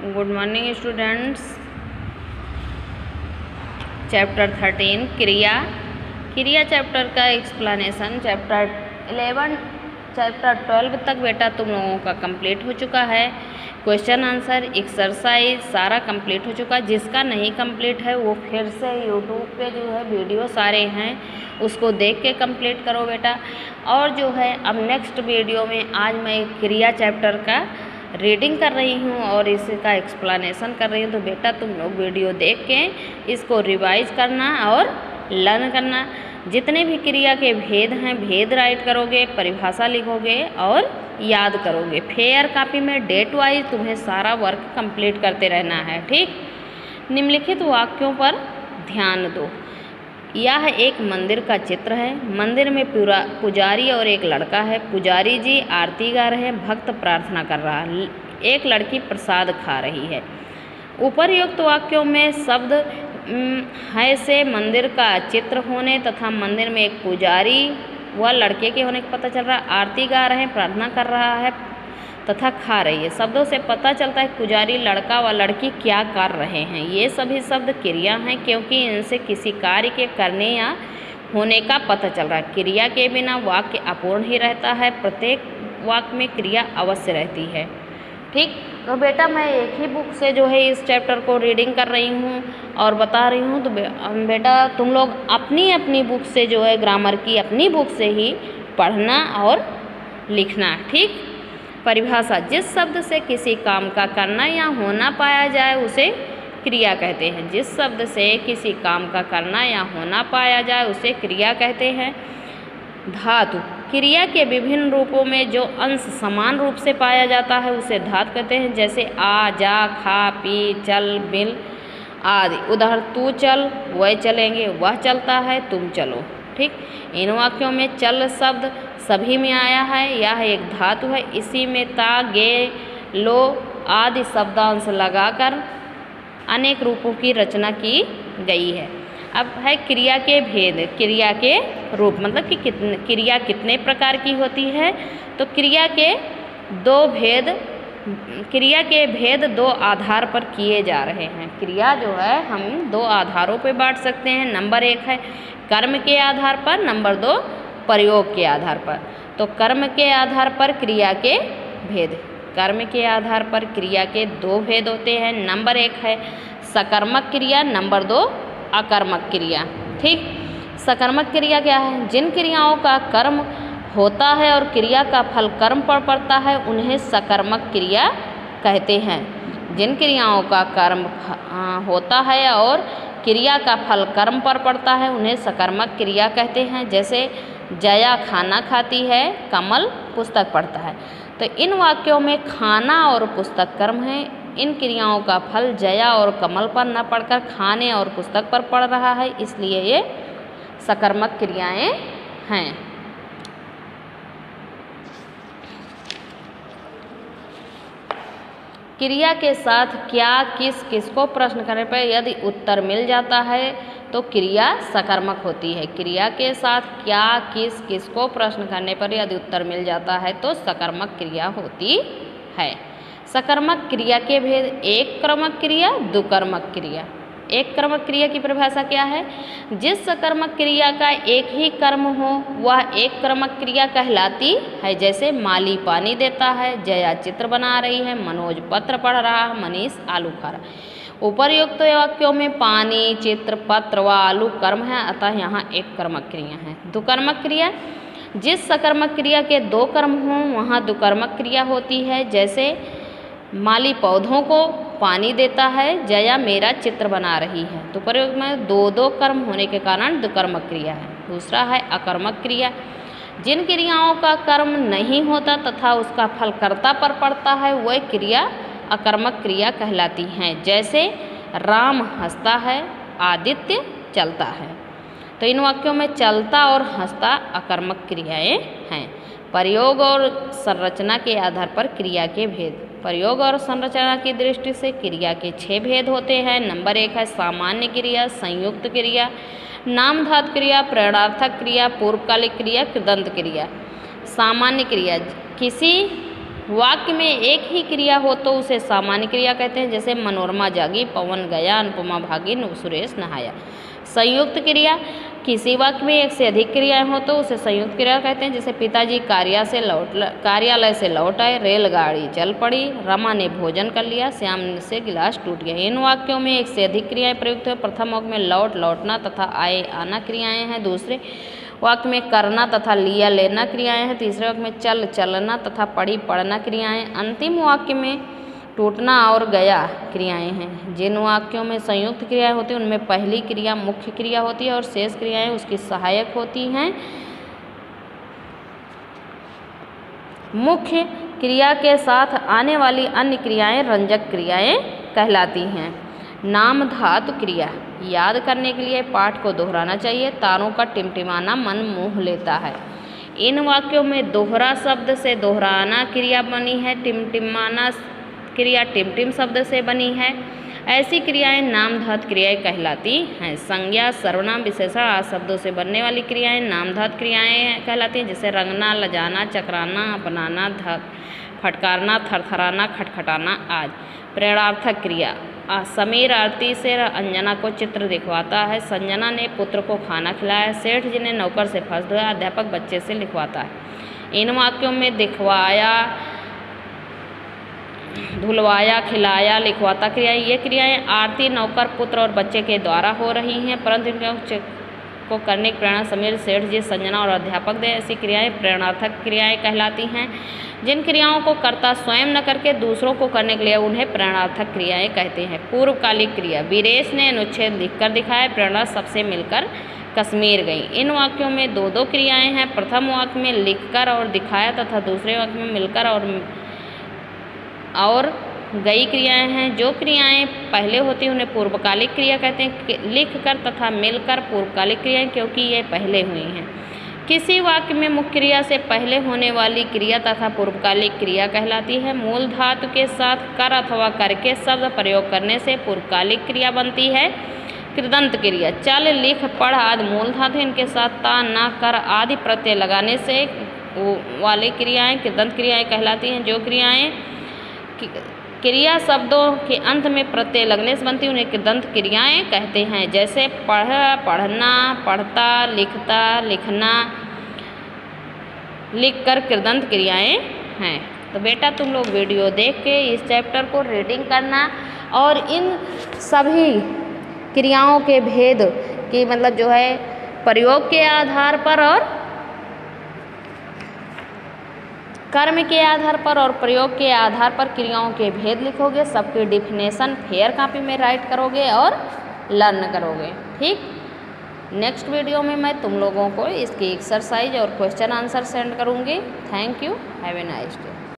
Good morning students. Chapter 13 क्रिया chapter का explanation chapter 11 chapter 12 तक बेटा तुम लोगों का कंप्लीट हो चुका है। क्वेश्चन आंसर एक्सरसाइज सारा कंप्लीट हो चुका है। जिसका नहीं कंप्लीट है वो फिर से यूट्यूब पे जो है वीडियो सारे हैं उसको देख के कंप्लीट करो बेटा। और जो है अब नेक्स्ट वीडियो में आज मैं क्रिया चैप्टर का रीडिंग कर रही हूँ और इसका एक्सप्लेनेशन कर रही हूँ। तो बेटा तुम लोग वीडियो देख के इसको रिवाइज करना और लर्न करना। जितने भी क्रिया के भेद हैं भेद राइट करोगे, परिभाषा लिखोगे और याद करोगे। फेयर कॉपी में डेट वाइज तुम्हें सारा वर्क कंप्लीट करते रहना है, ठीक। निम्नलिखित वाक्यों पर ध्यान दो। यह एक मंदिर का चित्र है। मंदिर में पुजारी और एक लड़का है। पुजारी जी आरती गा रहे हैं, भक्त प्रार्थना कर रहा है, एक लड़की प्रसाद खा रही है। उपर्युक्त वाक्यों में शब्द है से मंदिर का चित्र होने तथा मंदिर में एक पुजारी व लड़के के होने का पता चल रहा है। आरती गा रहे हैं, प्रार्थना कर रहा है तथा खा रही है। शब्दों से पता चलता है पुजारी, लड़का व लड़की क्या कर रहे हैं। ये सभी शब्द क्रिया हैं क्योंकि इनसे किसी कार्य के करने या होने का पता चल रहा है। क्रिया के बिना वाक्य अपूर्ण ही रहता है। प्रत्येक वाक्य में क्रिया अवश्य रहती है, ठीक। तो बेटा मैं एक ही बुक से जो है इस चैप्टर को रीडिंग कर रही हूँ और बता रही हूँ। तो बेटा तुम लोग अपनी अपनी बुक से जो है ग्रामर की अपनी बुक से ही पढ़ना और लिखना, ठीक। परिभाषा, जिस शब्द से किसी काम का करना या होना पाया जाए उसे क्रिया कहते हैं। जिस शब्द से किसी काम का करना या होना पाया जाए उसे क्रिया कहते हैं। धातु, क्रिया के विभिन्न रूपों में जो अंश समान रूप से पाया जाता है उसे धातु कहते हैं। जैसे आ, जा, खा, पी, चल, मिल आदि। उदाहरण, तू चल, वह चलेंगे, वह चलता है, तुम चलो, ठीक। इन वाक्यों में चल शब्द सभी में आया है। यह एक धातु है। इसी में ता, गे, लो आदि शब्दांश लगाकर अनेक रूपों की रचना की गई है। अब है क्रिया के भेद, क्रिया के रूप मतलब कि क्रिया कितने प्रकार की होती है। तो क्रिया के भेद दो आधार पर किए जा रहे हैं। क्रिया जो है हम दो आधारों पर बांट सकते हैं। नंबर 1 है कर्म के आधार पर, नंबर 2 प्रयोग के आधार पर। तो कर्म के आधार पर क्रिया के भेद, कर्म के आधार पर क्रिया के 2 भेद होते हैं। नंबर 1 है सकर्मक क्रिया, नंबर 2 अकर्मक क्रिया, ठीक। सकर्मक क्रिया क्या है? जिन क्रियाओं का कर्म होता है और क्रिया का फल कर्म पर पड़ता है उन्हें सकर्मक क्रिया कहते हैं। जिन क्रियाओं का कर्म होता है और क्रिया का फल कर्म पर पड़ता है उन्हें सकर्मक क्रिया कहते हैं। जैसे जया खाना खाती है, कमल पुस्तक पढ़ता है। तो इन वाक्यों में खाना और पुस्तक कर्म है। इन क्रियाओं का फल जया और कमल पर न पड़कर खाने और पुस्तक पर पड़ रहा है, इसलिए ये सकर्मक क्रियाएं हैं। क्रिया के साथ क्या, किस, किसको प्रश्न करने पर यदि उत्तर मिल जाता है तो क्रिया सकर्मक होती है। क्रिया के साथ क्या, किस, किसको प्रश्न करने पर यदि उत्तर मिल जाता है तो सकर्मक क्रिया होती है। सकर्मक क्रिया के भेद, एक क्रमक क्रिया, दुकर्मक क्रिया। एक क्रमक क्रिया की परिभाषा क्या है? जिस सकर्मक क्रिया का एक ही कर्म हो वह एक क्रमक क्रिया कहलाती है। जैसे माली पानी देता है, जया चित्र बना रही है, मनोज पत्र पढ़ रहा है, मनीष आलू खा रहा है। उपर्युक्त वाक्यों में पानी, चित्र, पत्र व आलू कर्म है, अतः यहाँ एक कर्मक क्रिया है। दुकर्मक क्रिया, जिस सकर्मक क्रिया के 2 कर्म हों वहाँ दुकर्मक क्रिया होती है। जैसे माली पौधों को पानी देता है, जया मेरा चित्र बना रही है। तो प्रयोग में 2 कर्म होने के कारण दुकर्मक क्रिया है। दूसरा है अकर्मक क्रिया, जिन क्रियाओं का कर्म नहीं होता तथा उसका फल कर्ता पर पड़ता है वह क्रिया अकर्मक क्रिया कहलाती हैं। जैसे राम हंसता है, आदित्य चलता है। तो इन वाक्यों में चलता और हंसता अकर्मक क्रियाएं हैं। प्रयोग और संरचना के आधार पर क्रिया के भेद, प्रयोग और संरचना की दृष्टि से क्रिया के 6 भेद होते हैं। नंबर 1 है सामान्य क्रिया, संयुक्त क्रिया, नामधातु क्रिया, प्रेरणार्थक क्रिया, पूर्वकालिक क्रिया, कृदंत क्रिया। सामान्य क्रिया, किसी वाक्य में एक ही क्रिया हो तो उसे सामान्य क्रिया कहते हैं, जैसे मनोरमा जागी, पवन गया, अनुपमा भागी, सुरेश नहाया। संयुक्त क्रिया, किसी वाक्य में एक से अधिक क्रियाएं हो तो उसे संयुक्त क्रिया कहते हैं, जैसे पिताजी कार्यालय से लौट आए, रेलगाड़ी चल पड़ी, रमा ने भोजन कर लिया, श्याम से गिलास टूट गया। इन वाक्यों में एक से अधिक क्रियाएं प्रयुक्त है। प्रथम वाक्य में लौट लौटना तथा आए आना क्रियाएं हैं। दूसरे वाक्य में करना तथा लिया लेना क्रियाएं हैं। तीसरे वाक्य में चल चलना तथा पढ़ी पढ़ना क्रियाएं। अंतिम वाक्य में टूटना और गया क्रियाएं हैं। जिन वाक्यों में संयुक्त क्रियाएं होती हैं उनमें पहली क्रिया मुख्य क्रिया होती है और शेष क्रियाएं उसकी सहायक होती हैं। मुख्य क्रिया के साथ आने वाली अन्य क्रियाएं रंजक क्रियाएं कहलाती हैं। नाम धातु क्रिया, याद करने के लिए पाठ को दोहराना चाहिए। तारों का टिमटिमाना मन मोह लेता है। इन वाक्यों में दोहरा शब्द से दोहराना क्रिया बनी है। टिमटिमाना क्रिया टिमटिम शब्द से बनी है। ऐसी क्रियाएं नाम धातु क्रियाएं कहलाती हैं। संज्ञा, सर्वनाम, विशेषण आदि शब्दों से बनने वाली क्रियाएं नाम धातु क्रियाएं कहलाती हैं, जैसे रंगना, लजाना, चकराना, अपनाना, फटकारना, थरथराना, खटखटाना आदि। प्रेरणार्थक क्रिया, समीर आरती से अंजना को चित्र दिखवाता है। संजना ने पुत्र को खाना खिलाया। सेठ जी ने नौकर से फर्श धोया। अध्यापक बच्चे से लिखवाता है। इन वाक्यों में दिखवाया, धुलवाया, खिलाया, लिखवाता क्रियाएं, ये क्रियाएं आरती, नौकर, पुत्र और बच्चे के द्वारा हो रही हैं, परंतु इनको करने की प्रेरणा समीर, सेठ जी, संजना और अध्यापक दे। ऐसी क्रियाएं प्रेरणार्थक क्रियाएं कहलाती हैं। जिन क्रियाओं को कर्ता स्वयं न करके दूसरों को करने के लिए उन्हें प्रेरणार्थक क्रियाएं कहते हैं। पूर्वकालिक क्रिया, वीरेश ने अनुच्छेद लिखकर दिखाया, प्रेरणा सबसे मिलकर कश्मीर गई। इन वाक्यों में दो दो क्रियाएं हैं। प्रथम वाक्य में लिखकर और दिखाया तथा दूसरे वाक्य में मिलकर और गई क्रियाएं हैं। जो क्रियाएं पहले होती हैं उन्हें पूर्वकालिक क्रिया कहते हैं। लिखकर तथा मिलकर पूर्वकालिक क्रियाएं, क्योंकि ये पहले हुई हैं। किसी वाक्य में मुख्य क्रिया से पहले होने वाली क्रिया तथा पूर्वकालिक क्रिया कहलाती है। मूल धातु के साथ कर अथवा करके शब्द प्रयोग करने से पूर्वकालिक क्रिया बनती है। कृदंत क्रिया, चल, लिख, पढ़ आदि मूल धातु, इनके साथ ता, ना, कर आदि प्रत्यय लगाने से वाली क्रियाएं कृदंत क्रियाएं कहलाती हैं। जो क्रियाएं क्रिया शब्दों के अंत में प्रत्यय लगने से बनती उन्हें कृदंत क्रियाएं कहते हैं, जैसे पढ़, पढ़ना, पढ़ता, लिखता, लिखना, लिखकर कृदंत क्रियाएं हैं। तो बेटा तुम लोग वीडियो देख के इस चैप्टर को रीडिंग करना और इन सभी क्रियाओं के भेद की मतलब जो है प्रयोग के आधार पर और कर्म के आधार पर और प्रयोग के आधार पर क्रियाओं के भेद लिखोगे। सबकी डिफिनेशन फेयर कॉपी में राइट करोगे और लर्न करोगे। ठीक, नेक्स्ट वीडियो में मैं तुम लोगों को इसकी एक्सरसाइज और क्वेश्चन आंसर सेंड करूँगी। Thank you, have a nice day.